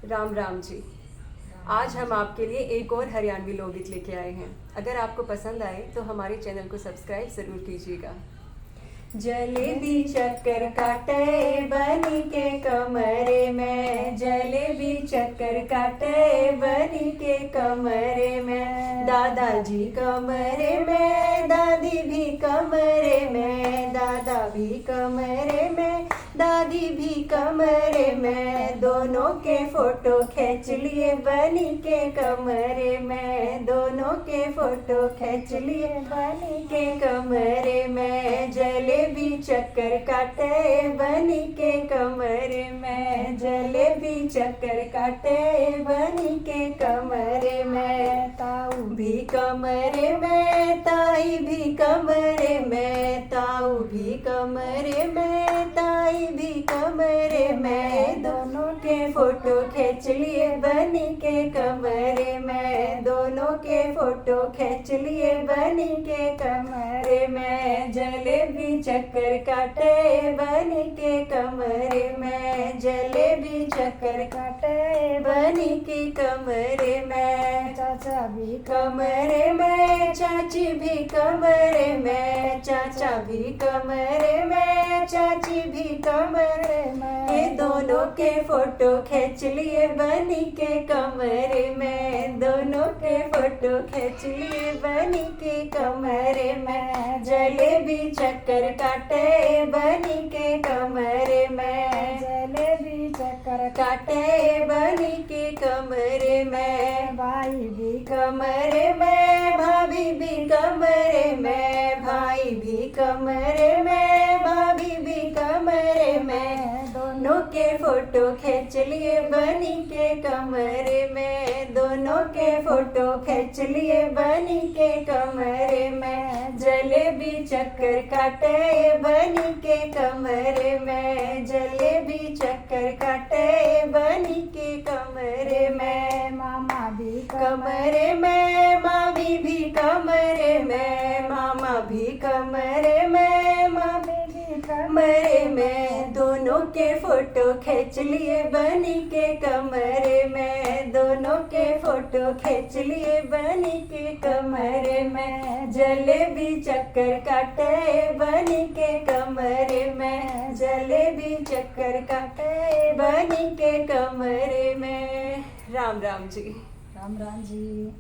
राम राम जी। आज हम आपके लिए एक और हरियाणवी लोकगीत लेके आए हैं। अगर आपको पसंद आए तो हमारे चैनल को सब्सक्राइब ज़रूर कीजिएगा। जलेबी चक्कर काटे बनी के कमरे में, जलेबी चक्कर काटे बनी के कमरे में, दादाजी कमरे में, दादी भी कमरे में, दादा भी कमरे में, दादी भी कमरे में, दोनों के फोटो खींच लिए बनी के कमरे में, दोनों के फोटो खींच लिए बनी के कमरे में, जलेबी चक्कर काटे बनी के कमरे में, जलेबी चक्कर काटे बनी के कमरे में, ताऊ भी कमरे में, ताई भी कमरे में, ताऊ भी कमरे में, ताई भी कमरे में, दोनों के फोटो खींच लिए बनी के कमरे में, दोनों के फोटो खींच लिए बनी के कमरे में, जलेबी चक्कर काटे बनी के कमरे में, जलेबी चक्कर काटे बनी के कमरे में, चाचा भी कमरे में, चाची भी कमरे में, चाचा भी कमरे में, चाची भी कमरे में, ये दोनों के फोटो खींच लिए बनी के कमरे में, दोनों के फोटो खींच लिए बनी के कमरे में, जलेबी चक्कर काटे बनी के कमरे में, जलेबी चक्कर काटे बनी के कमरे में, भाई भी कमरे में, भाभी भी कमरे में, भाई भी कमरे में, भाभी भी कमरे में, दोनों के फोटो खींच लिए बनी के कमरे में, दोनों के फोटो खींच लिए बनी के कमरे में, जलेबी चक्कर काटे बनी के कमरे में, जलेबी चक्कर काटे बनी के कमरे में, मामा भी कमरे में, मामी भी कमरे में, मामा भी कमरे में, मामी भी कमरे में, दोनों के फोटो खींच लिए बनी के कमरे में, दोनों के फोटो खींच लिए बनी के कमरे में, जलेबी चक्कर काटे बनी के कमरे में, जलेबी चक्कर काटे बनी के कमरे में। राम राम जी। राम राम जी।